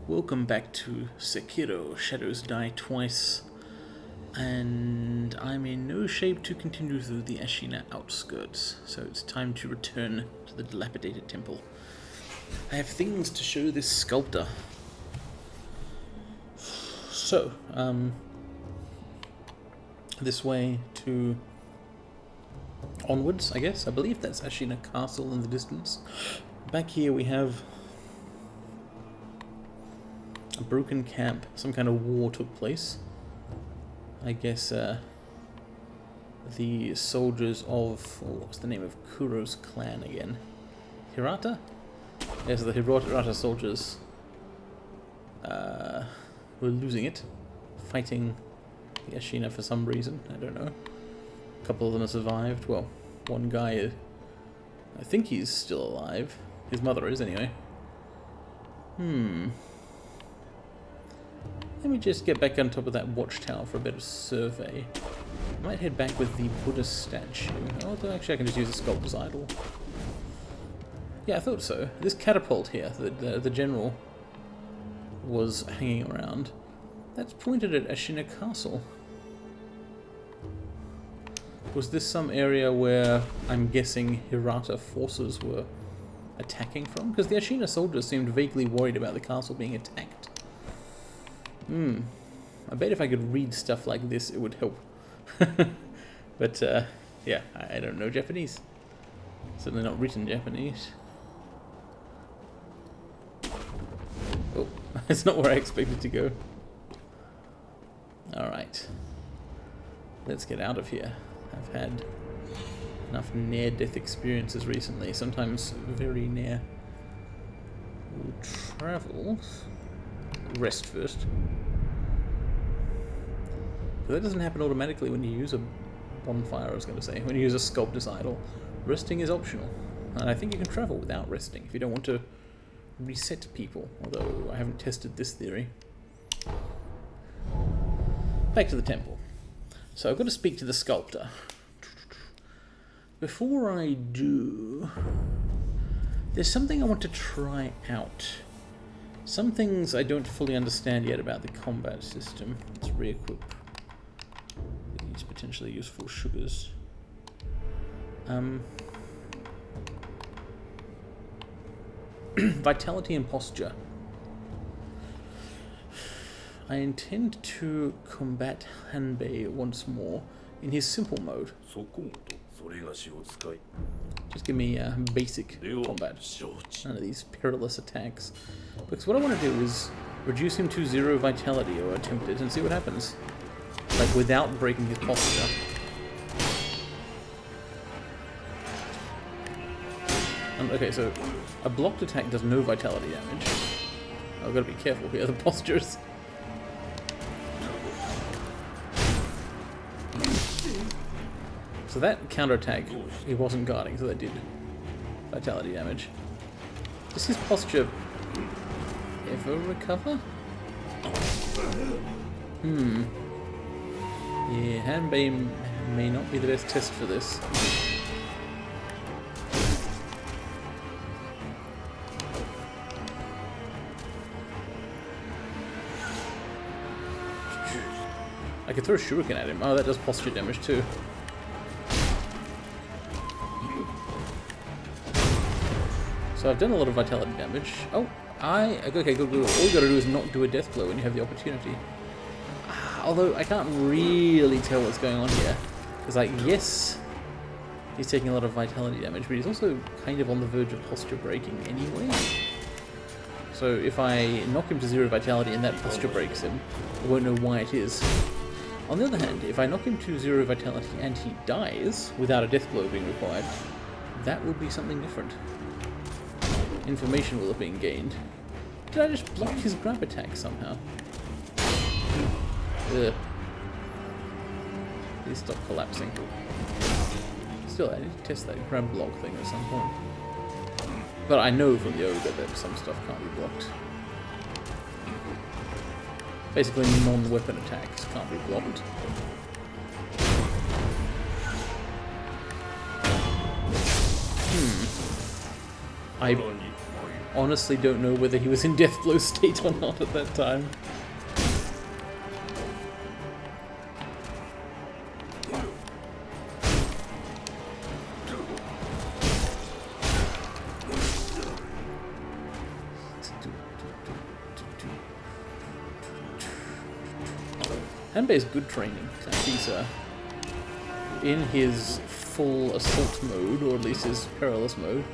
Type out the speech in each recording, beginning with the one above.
Welcome back to Sekiro, Shadows Die Twice, and I'm in no shape to continue through the Ashina outskirts, so it's time to return to the dilapidated temple. I have things to show this sculptor. So, this way to onwards, I guess. I believe that's Ashina Castle in the distance. Back here we have a broken camp. Some kind of war took place. I guess the soldiers of, what's the name of Kuro's clan again? Hirata? Yes, the Hirata soldiers were losing it, fighting the Ashina for some reason. I don't know. A couple of them have survived. Well, one guy, I think he's still alive. His mother is, anyway. Let me just get back on top of that watchtower for a bit of survey. I might head back with the Buddha statue. Although actually I can just use the sculptor's idol. Yeah, I thought so. This catapult here that the general was hanging around, that's pointed at Ashina Castle. Was this some area where I'm guessing Hirata forces were attacking from? Because the Ashina soldiers seemed vaguely worried about the castle being attacked. I bet if I could read stuff like this, it would help. But, yeah, I don't know Japanese. Certainly not written Japanese. Oh, it's not where I expected to go. Alright. Let's get out of here. I've had enough near-death experiences recently, sometimes very near. We'll travel. Rest first. But that doesn't happen automatically when you use a bonfire, I was going to say. When you use a sculptor's idol. Resting is optional. And I think you can travel without resting if you don't want to reset people. Although I haven't tested this theory. Back to the temple. So I've got to speak to the sculptor. Before I do, there's something I want to try out. Some things I don't fully understand yet about the combat system. Let's re-equip these potentially useful sugars. Vitality and posture. I intend to combat Hanbei once more in his simple mode. Just give me basic combat. None of these perilous attacks. Because what I want to do is reduce him to 0 vitality, or attempt it, and see what happens. Like, without breaking his posture. Okay, so a blocked attack does no vitality damage. I've got to be careful here, the postures. So that counterattack, he wasn't guarding, so that did vitality damage. Does his posture ever recover? Yeah, Hanbei may not be the best test for this. I could throw a shuriken at him. Oh, that does posture damage too. So I've done a lot of vitality damage. Oh, okay, good. All you gotta do is not do a death blow when you have the opportunity. Although I can't really tell what's going on here. Because, like, yes, he's taking a lot of vitality damage, but he's also kind of on the verge of posture breaking anyway. So if I knock him to 0 vitality and that posture breaks him, I won't know why it is. On the other hand, if I knock him to 0 vitality and he dies, without a death blow being required, that would be something different. Information will have been gained. Did I just block his grab attack somehow? Ugh. Please stop collapsing. Still, I need to test that grab block thing at some point. But I know from the ogre that some stuff can't be blocked. Basically, non-weapon attacks can't be blocked. honestly don't know whether he was in Deathblow state or not at that time. Hanbei's good training. He's in his full assault mode, or at least his perilous mode.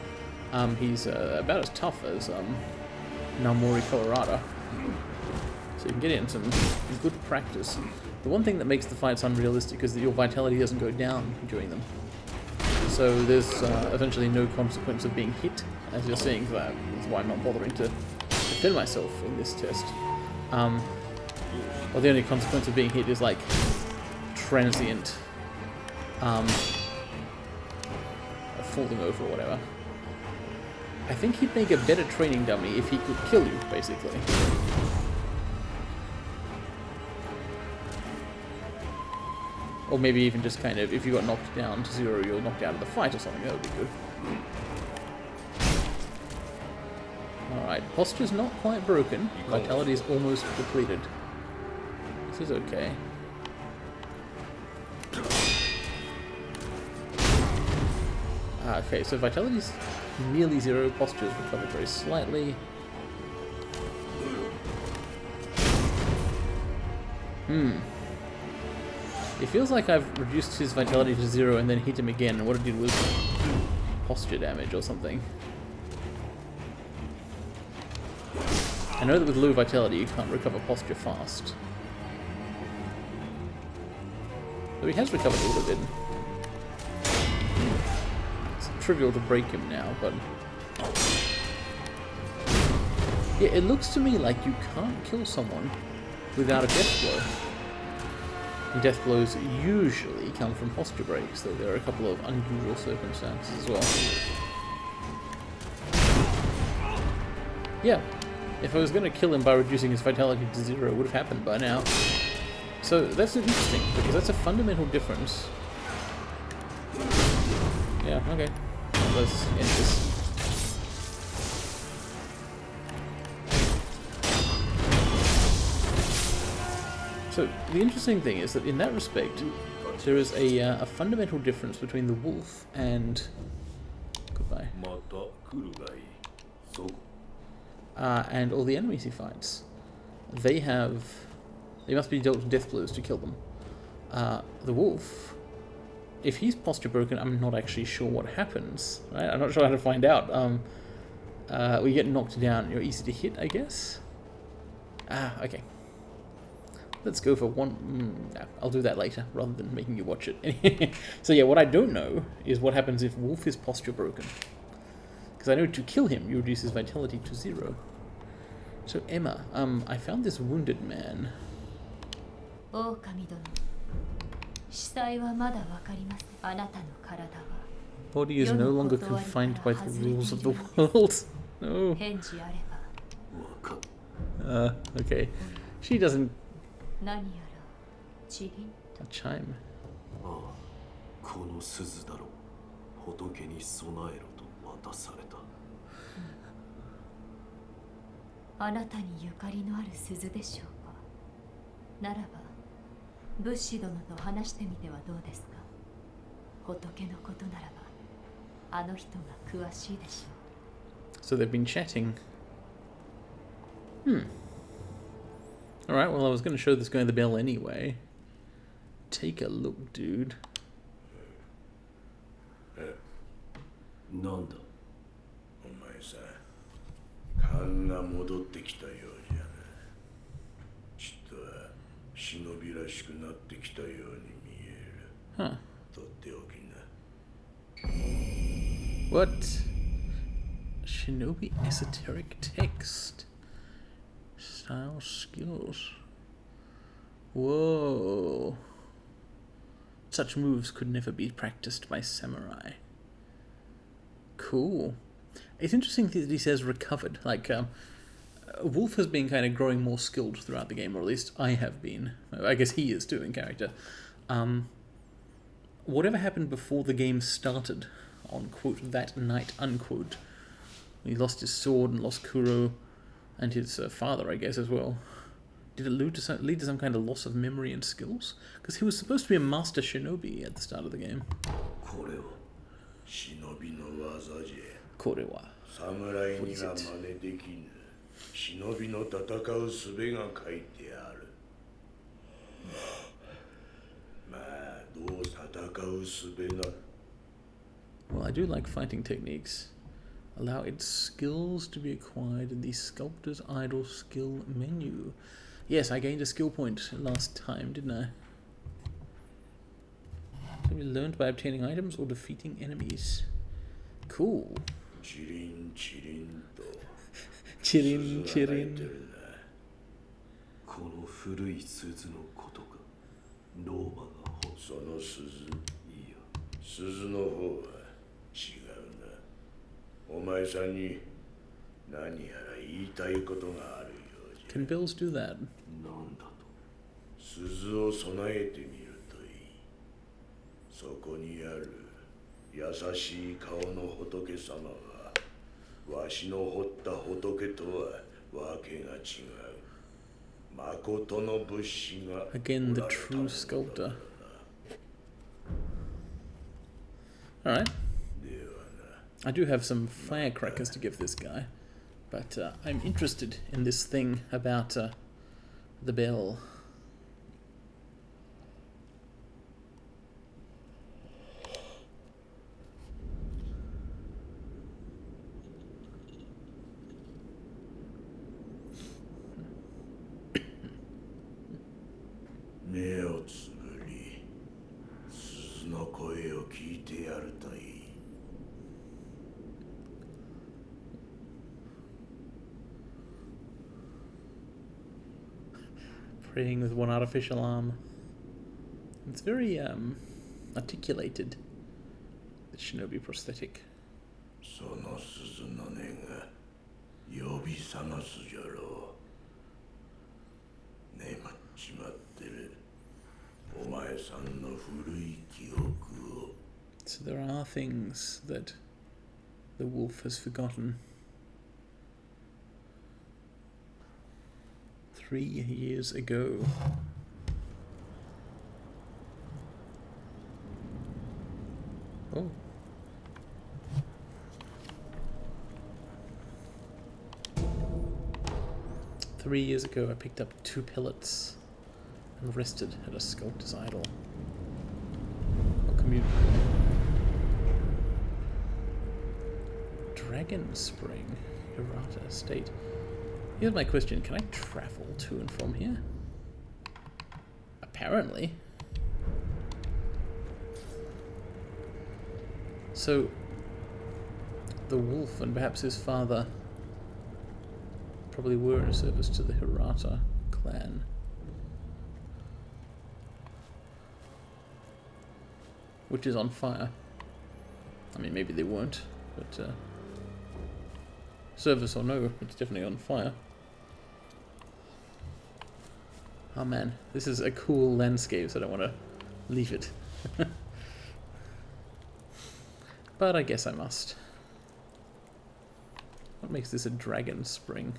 He's about as tough as Naomori Colorado. So you can get in some good practice. The one thing that makes the fights unrealistic is that your vitality doesn't go down during them. So there's essentially no consequence of being hit, as you're seeing. That's why I'm not bothering to defend myself in this test. Well, the only consequence of being hit is like transient falling over or whatever. I think he'd make a better training dummy if he could kill you, basically. Or maybe even just kind of, if you got knocked down to 0, you're knocked out of the fight or something, that would be good. Alright, posture's not quite broken. Vitality is almost depleted. This is okay. Okay, so vitality's nearly 0, posture's recovered very slightly. It feels like I've reduced his vitality to 0 and then hit him again, and what it did was posture damage or something. I know that with low vitality you can't recover posture fast. Though he has recovered a little bit. It's trivial to break him now, but... yeah, it looks to me like you can't kill someone without a death blow. And death blows usually come from posture breaks, though there are a couple of unusual circumstances as well. Yeah, if I was going to kill him by reducing his vitality to 0, it would have happened by now. So that's interesting, because that's a fundamental difference. Yeah, okay. Let's end this. So the interesting thing is that in that respect, there is a fundamental difference between the wolf and... goodbye. And all the enemies he fights. They must be dealt death blows to kill them. The wolf, if he's posture broken, I'm not actually sure what happens. Right? I'm not sure how to find out. We get knocked down. You're easy to hit, I guess. Okay. Let's go for one... no, I'll do that later, rather than making you watch it. So yeah, what I don't know is what happens if Wolf is posture broken. Because I know to kill him, you reduce his vitality to 0. So Emma, I found this wounded man. Body is no longer confined by the rules of the world. No. Okay. She doesn't... a chime. So they've been chatting. Alright, well I was going to show this guy the bell anyway. Take a look, dude. Huh. What? Shinobi esoteric text. Style skills. Whoa. Such moves could never be practiced by samurai. Cool. It's interesting that he says recovered. Like, Wolf has been kind of growing more skilled throughout the game, or at least I have been. I guess he is too in character. Whatever happened before the game started, on quote, that night, unquote, He lost his sword and lost Kuro and his father, I guess, as well. Did it lead to some kind of loss of memory and skills? Because he was supposed to be a master shinobi at the start of the game. Korewa. Well, I do like fighting techniques. Allow its skills to be acquired in the Sculptor's Idol skill menu. Yes, I gained a skill point last time, didn't I? Can be learned by obtaining items or defeating enemies. Cool. Chirin. Can bills do that? Again, the true sculptor. Alright. I do have some firecrackers to give this guy, but I'm interested in this thing about the bell. Praying with one artificial arm. It's very articulated, the shinobi prosthetic. So there are things that the wolf has forgotten. 3 years ago. Oh. Three years ago I picked up 2 pellets and rested at a sculptor's idol. Or commute. Dragon Spring, Hirata Estate. Here's my question, can I travel to and from here? Apparently. So, the wolf and perhaps his father probably were in service to the Hirata clan. Which is on fire. I mean, maybe they weren't, but service or no, it's definitely on fire. Oh man, this is a cool landscape, so I don't want to leave it. But I guess I must. What makes this a dragon spring?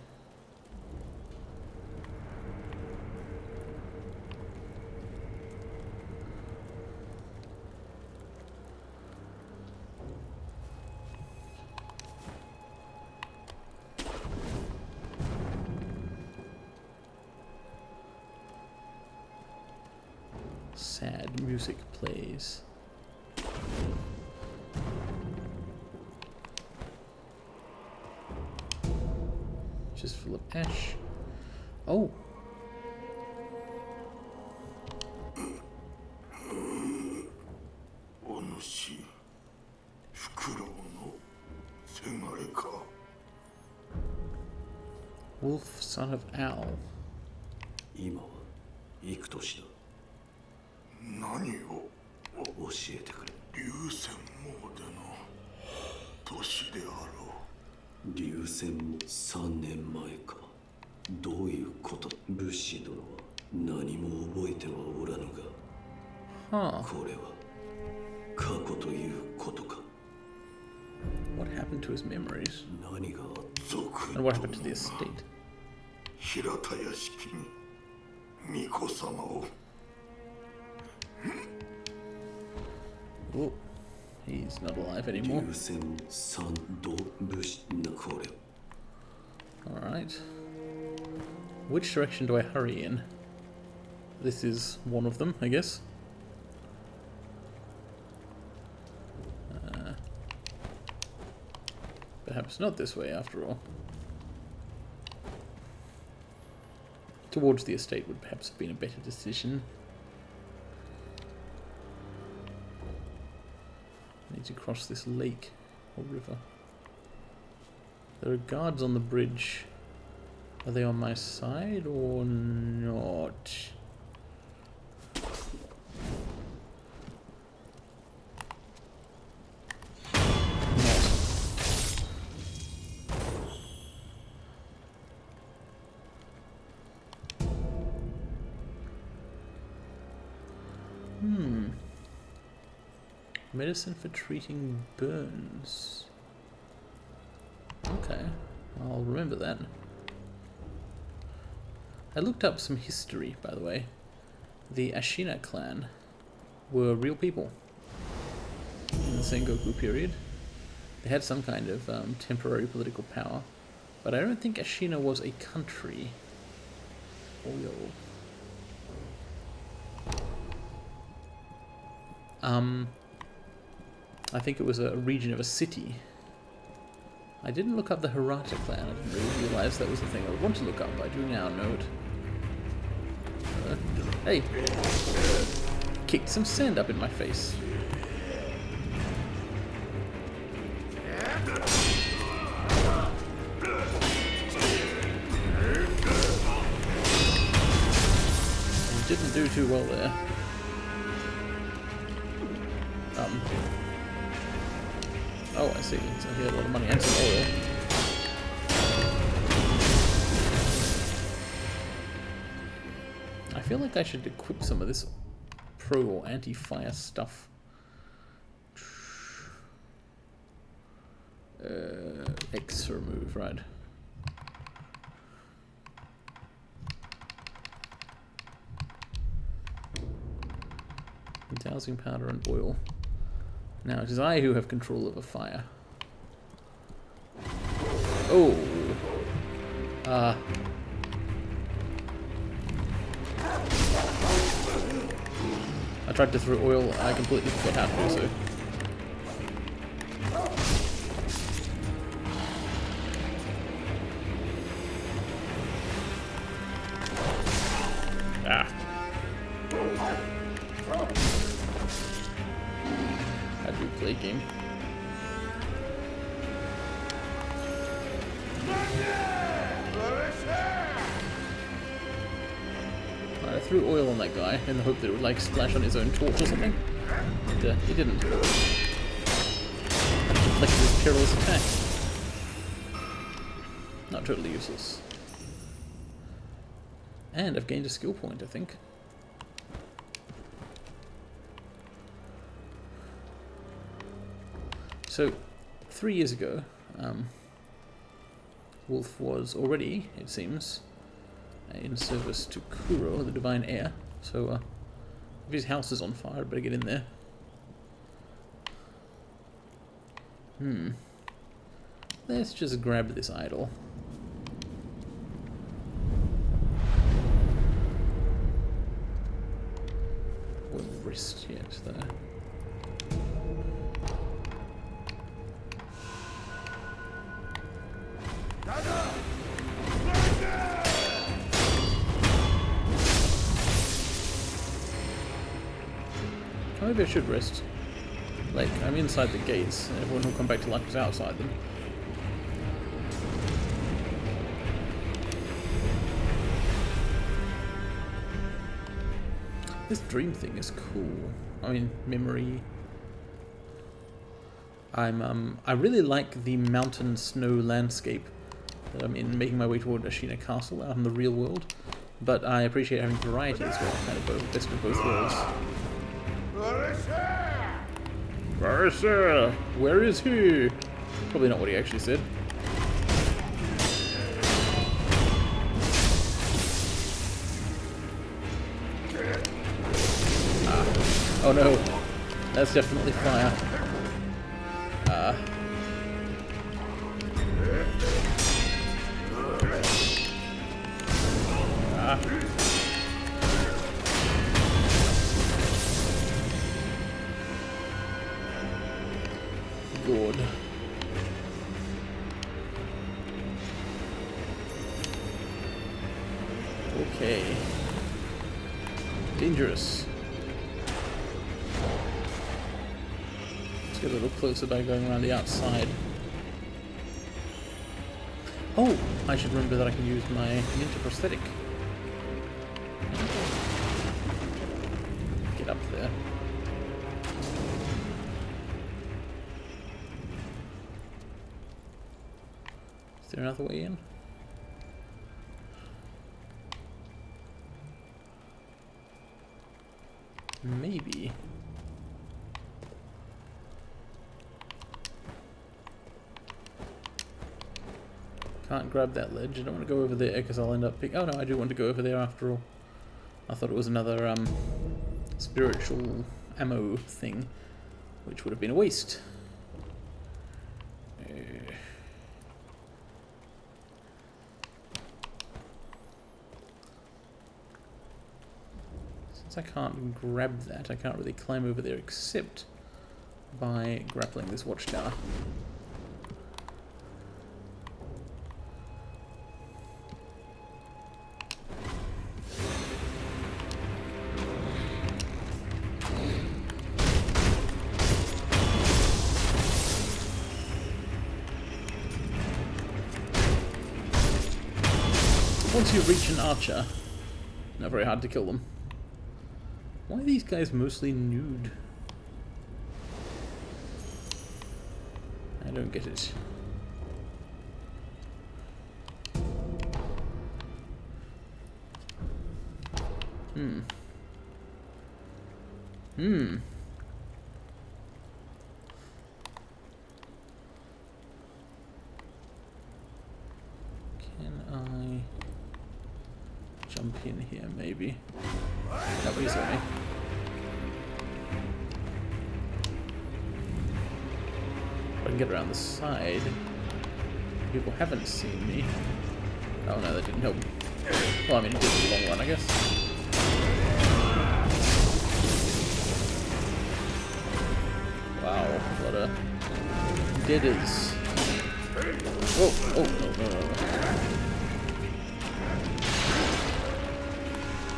Sad music plays. Just full of ash. Oh! Wolf, son of Owl. 今は幾年だ。何を教えてくれ。流泉網での年であろう。流泉も3年前か。どういうこと？武士殿は何も覚えてはおらぬが、これは過去ということか。What happened to his memories? 何が賊 And what happened to the estate? 平田屋敷に巫女様を Oh, he's not alive anymore. 流線三度武士なこれ Alright. Which direction do I hurry in? This is one of them, I guess. Perhaps not this way after all. Towards the estate would perhaps have been a better decision. I need to cross this lake or river. There are guards on the bridge. Are they on my side or not? Medicine for treating burns. Okay, I'll remember that. I looked up some history, by the way. The Ashina clan were real people in the Sengoku period. They had some kind of temporary political power, but I don't think Ashina was a country. Oil. I think it was a region of a city. I didn't look up the Hirata clan. I didn't really realize that was the thing I would want to look up. I do now know it. Hey! Kicked some sand up in my face. You didn't do too well there. Oh, I see. So he had a lot of money and some oil. I feel like I should equip some of this pro or anti-fire stuff. X remove, right. Dowsing powder and oil. Now it is I who have control over fire. Oh! I tried to throw oil, I completely forgot how to do so. Ah. How do you play game? I threw oil on that guy in the hope that it would like splash on his own torch or something. But it didn't. That deflected his perilous attack. Not totally useless. And I've gained a skill point, I think. So, 3 years ago, Wolf was already, it seems, in service to Kuro, the Divine Heir. So, if his house is on fire, I'd better get in there. Let's just grab this idol. Won't rest yet, though. Maybe I should rest. Like, I'm inside the gates, and everyone will come back to life is outside them. This dream thing is cool. I mean, memory. I really like the mountain snow landscape that I'm in, making my way toward Ashina Castle out in the real world. But I appreciate having variety as well, kind of both, best of both worlds. Barissa! Where is he? Probably not what he actually said. Ah. Oh no, that's definitely fire. Ah. Ah. Good. Okay. Dangerous. Let's get a little closer by going around the outside. Oh! I should remember that I can use my ninja prosthetic. Get up there. Is there another way in? Maybe. Can't grab that ledge. I don't want to go over there because I'll end up picking... Oh no, I do want to go over there after all. I thought it was another spiritual ammo thing, which would have been a waste. Since I can't grab that, I can't really climb over there except by grappling this watchtower. Once you reach an archer, not very hard to kill them. Why are these guys mostly nude? I don't get it. Can I jump in here, maybe? That way, sorry. If I can get around the side, people haven't seen me. Oh no, that didn't help. Well, I mean, it did in the long run, I guess. Wow, what a deaders. Whoa, oh, no.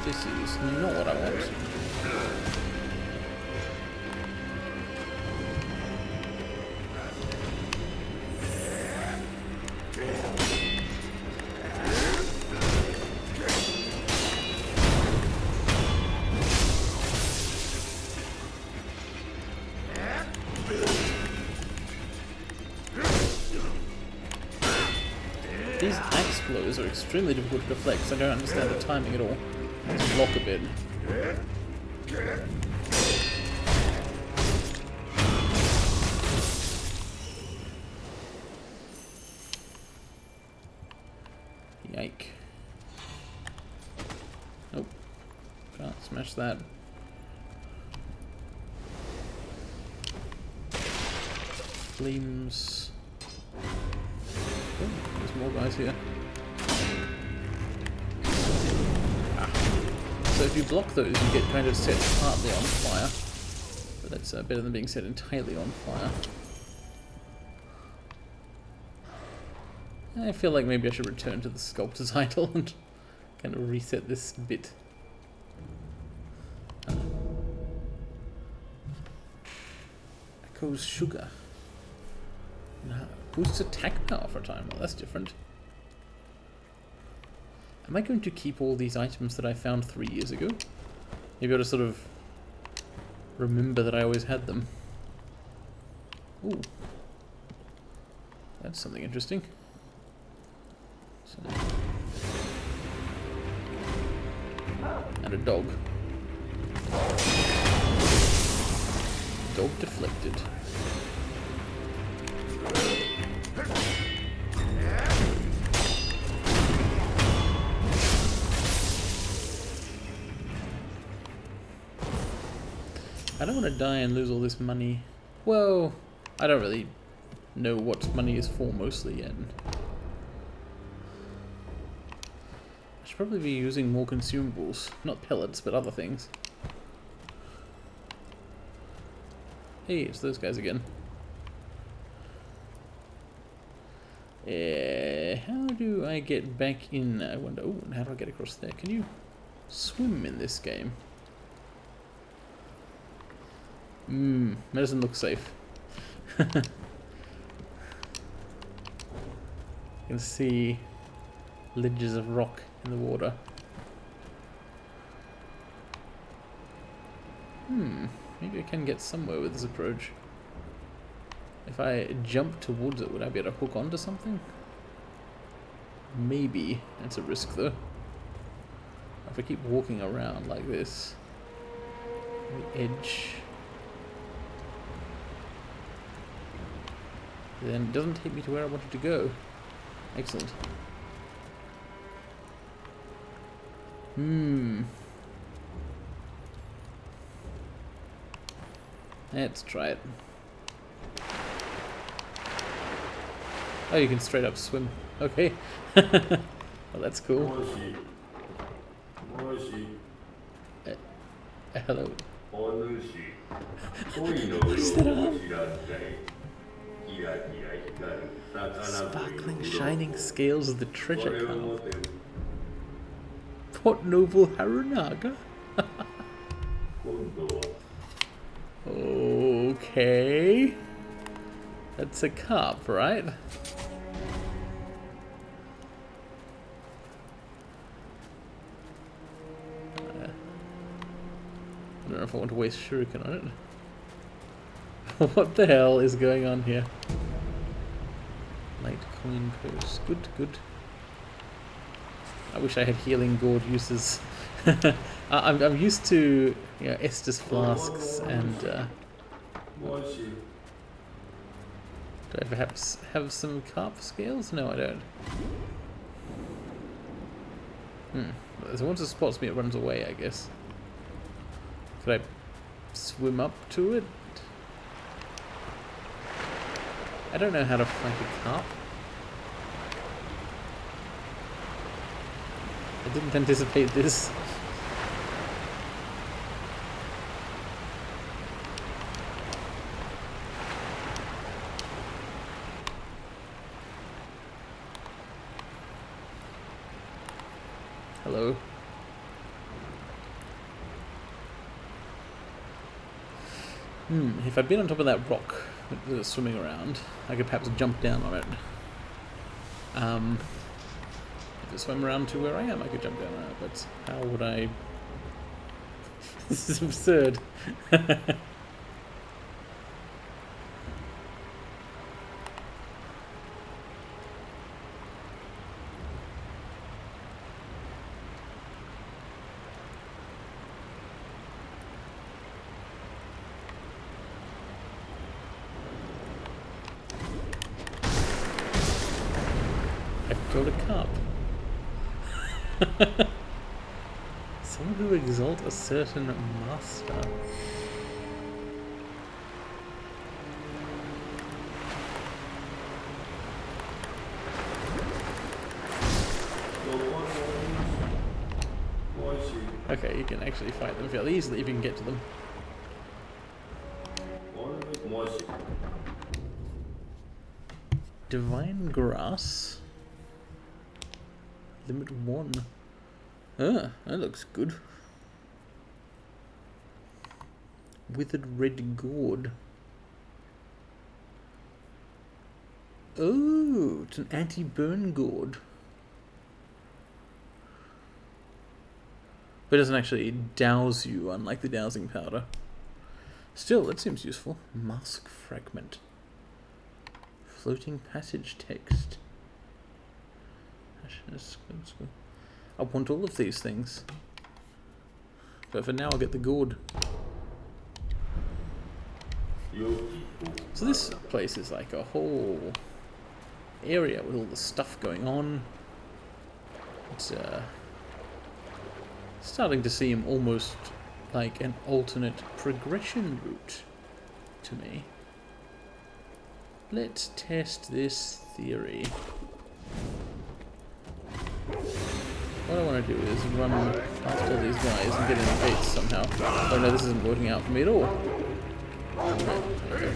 This is not what I want. These axe blows are extremely difficult to deflect, so I don't understand the timing at all. Let's block a bit. Yike. Nope. Can't smash that. Flames. Oh, there's more guys here. So if you block those, you get kind of set partly on fire. But that's better than being set entirely on fire. I feel like maybe I should return to the sculptor's idol and kind of reset this bit. Echoes sugar. Boosts attack power for a time. Well, that's different. Am I going to keep all these items that I found 3 years ago? Maybe I'll just sort of remember that I always had them. Ooh. That's something interesting. So. And a dog. Dog deflected. I don't want to die and lose all this money. Well, I don't really know what money is for mostly yet. I should probably be using more consumables. Not pellets, but other things. Hey, it's those guys again. How do I get back in? I wonder. Oh, how do I get across there? Can you swim in this game? That doesn't look safe. You can see ledges of rock in the water. Maybe I can get somewhere with this approach. If I jump towards it, would I be able to hook onto something? Maybe. That's a risk though. If I keep walking around like this, the edge, then it doesn't take me to where I wanted to go. Excellent. Let's try it. Oh, you can straight up swim. Okay. Well, that's cool. Hello. What's that arm? Sparkling, shining scales of the treasure Carp. What noble Harunaga? Okay. That's a Carp, right? I don't know if I want to waste shuriken on it. What the hell is going on here? Light coin purse. Good, good. I wish I had healing gourd uses. I'm used to, you know, Estus flasks and do I perhaps have some Carp scales? No, I don't. So once it spots me, it runs away, I guess. Could I swim up to it? I don't know how to fight a Carp. I didn't anticipate this. Hello. If I'd been on top of that rock that was swimming around, I could perhaps jump down on it. If it swam around to where I am, I could jump down on it, but how would I... This is absurd. I've killed a Carp. Some who exalt a certain master. Okay, you can actually fight them fairly easily if you can get to them. Divine Grass. Limit 1. Ah, that looks good. Withered Red Gourd. Oh, it's an anti-burn gourd. But it doesn't actually douse you, unlike the dowsing powder. Still, that seems useful. Mask Fragment. Floating passage text. I want all of these things. But for now I'll get the gourd. So this place is like a whole area with all the stuff going on. It's starting to seem almost like an alternate progression route to me. Let's test this theory. What I want to do is run past all these guys and get in the face somehow. Oh no, this isn't working out for me at all. Okay.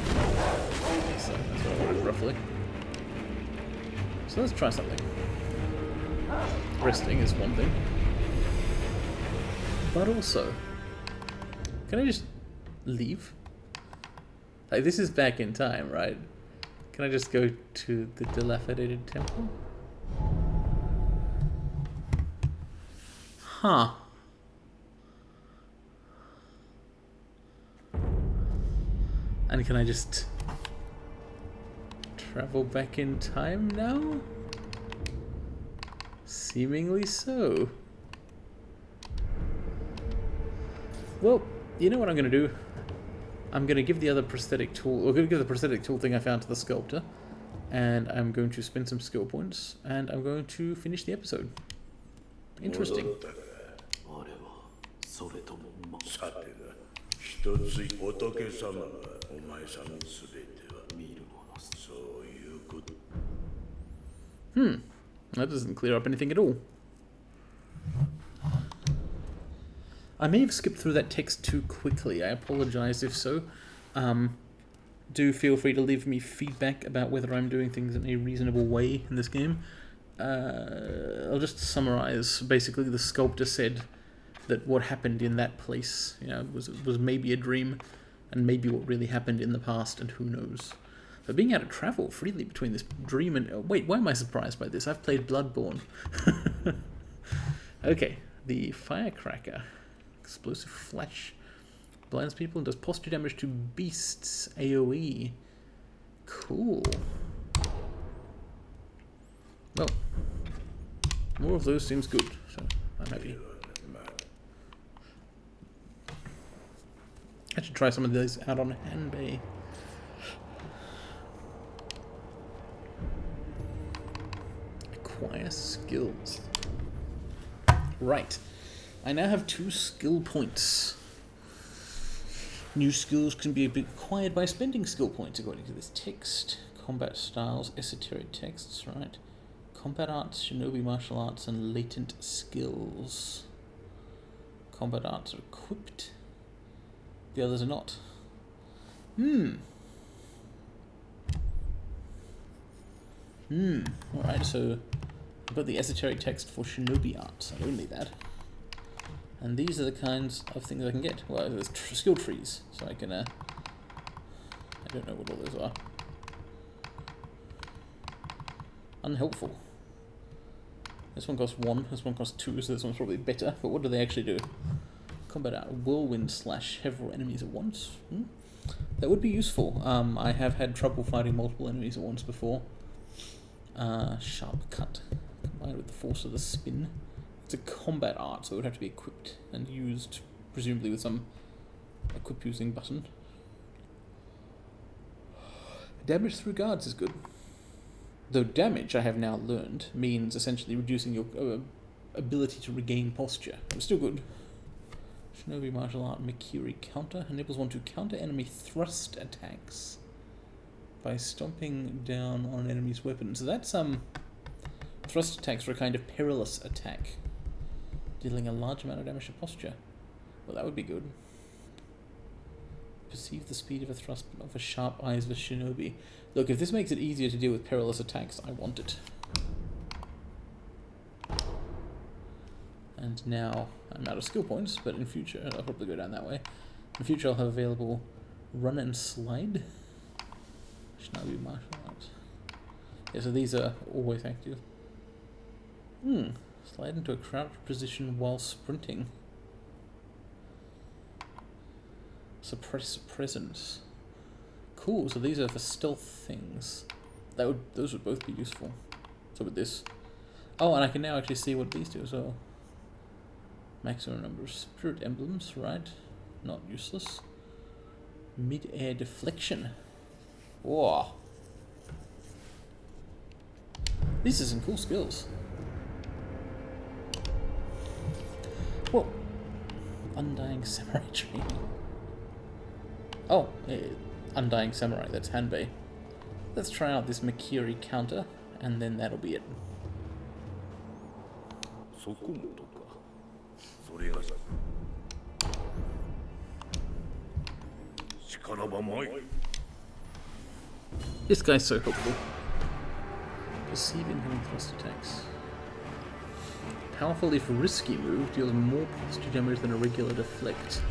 So that's what I wanted, roughly. So let's try something. Resting is one thing. But also, can I just leave? Like, this is back in time, right? Can I just go to the dilapidated temple? Huh. And can I just travel back in time now? Seemingly so. Well, you know what I'm going to do? I'm going to give the other prosthetic tool, or going to give the prosthetic tool thing I found to the sculptor, and I'm going to spend some skill points, and I'm going to finish the episode. Interesting. さてな、一つ仏様がお前さんのすべては見るもの。そういうこと。That doesn't clear up anything at all. I may have skipped through that text too quickly. I apologize if so. Do feel free to leave me feedback about whether I'm doing things in a reasonable way in this game. I'll just summarize. Basically, the sculptor said that what happened in that place, was maybe a dream, and maybe what really happened in the past, and who knows. But being able to travel freely between this dream and... wait, why am I surprised by this? I've played Bloodborne. Okay, the Firecracker. Explosive flash. Blinds people and does posture damage to beasts. AoE. Cool. Well, more of those seems good, so I'm happy. I should try some of these out on Hanbei. Acquire skills. Right. I now have 2 skill points. New skills can be acquired by spending skill points according to this text. Combat styles, esoteric texts, right? Combat arts, shinobi martial arts, and latent skills. Combat arts are equipped. The others are not. Alright, so I've got the esoteric text for shinobi arts, and only that. And these are the kinds of things I can get. Well, there's skill trees, so I can, I don't know what all those are. Unhelpful. This one costs 1, this one costs 2, so this one's probably better, but what do they actually do? Combat art, whirlwind slash several enemies at once. That would be useful. I have had trouble fighting multiple enemies at once before. Sharp cut, combined with the force of the spin. It's a combat art, so it would have to be equipped and used, presumably with some equip using button. Damage through guards is good. Though damage, I have now learned, means essentially reducing your ability to regain posture. It's still good. Shinobi martial art Mikiri counter enables one to counter enemy thrust attacks by stomping down on an enemy's weapon. So that's thrust attacks are a kind of perilous attack, dealing a large amount of damage to posture. Well, that would be good. Perceive the speed of a thrust of a sharp eyes of a shinobi. Look, if this makes it easier to deal with perilous attacks, I want it. And now I'm out of skill points, but in future I'll probably go down that way. In future I'll have available run and slide. Shinobi martial arts. Yeah, so these are always active. Slide into a crouched position while sprinting. Suppress presence. Cool, so these are for stealth things. Those would both be useful. So with this. Oh, and I can now actually see what these do as well. Maximum number of spirit emblems, right? Not useless. Mid-air deflection. Whoa. These are some cool skills. Whoa. Undying Samurai tree. Oh, Undying Samurai, that's Hanbei. Let's try out this Makiri counter, and then that'll be it. そこもとか。それがさ。力ばまい。 This guy's so helpful. Perceive incoming thrust attacks. Powerful if risky move deals more posture damage than a regular deflect.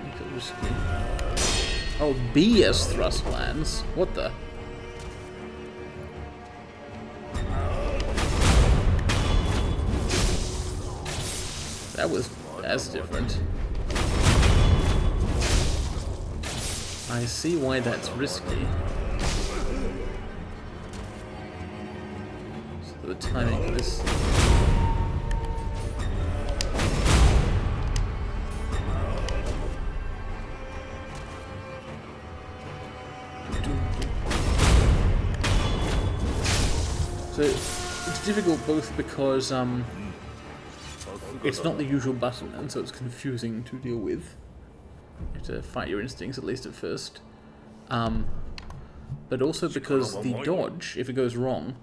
Make it risky. Oh, BS thrust lands. What the? That's different. I see why that's risky. So the timing of this. So it's difficult both because it's not the usual button, and so it's confusing to deal with. You have to fight your instincts, at least at first. But also because the dodge, if it goes wrong,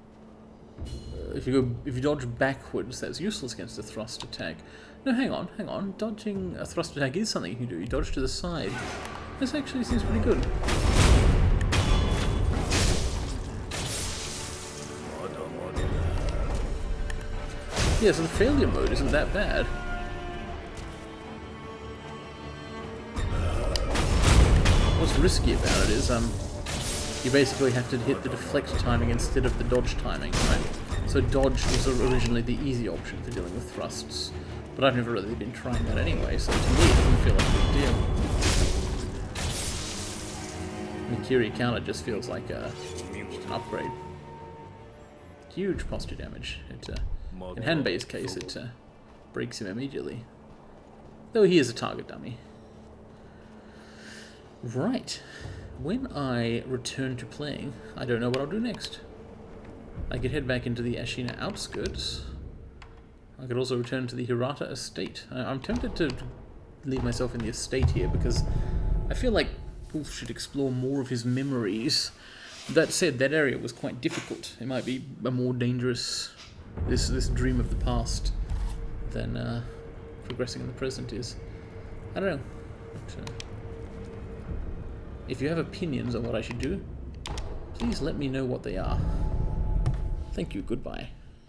if you dodge backwards, that's useless against a thrust attack. No, hang on. Dodging a thrust attack is something you can do. You dodge to the side. This actually seems pretty good. Yeah, so the failure mode isn't that bad. What's risky about it is you basically have to hit the deflect timing instead of the dodge timing, right? So dodge was originally the easy option for dealing with thrusts, but I've never really been trying that anyway, so to me it doesn't feel like a big deal. Makiri counter just feels like an upgrade. Huge posture damage. In Hanbei's case, it breaks him immediately. Though he is a target dummy. Right. When I return to playing, I don't know what I'll do next. I could head back into the Ashina outskirts. I could also return to the Hirata estate. I'm tempted to leave myself in the estate here because I feel like Wolf should explore more of his memories. That said, that area was quite difficult. It might be a more dangerous, this dream of the past, than progressing in the present is. I don't know. But, if you have opinions on what I should do, please let me know what they are. Thank you, goodbye.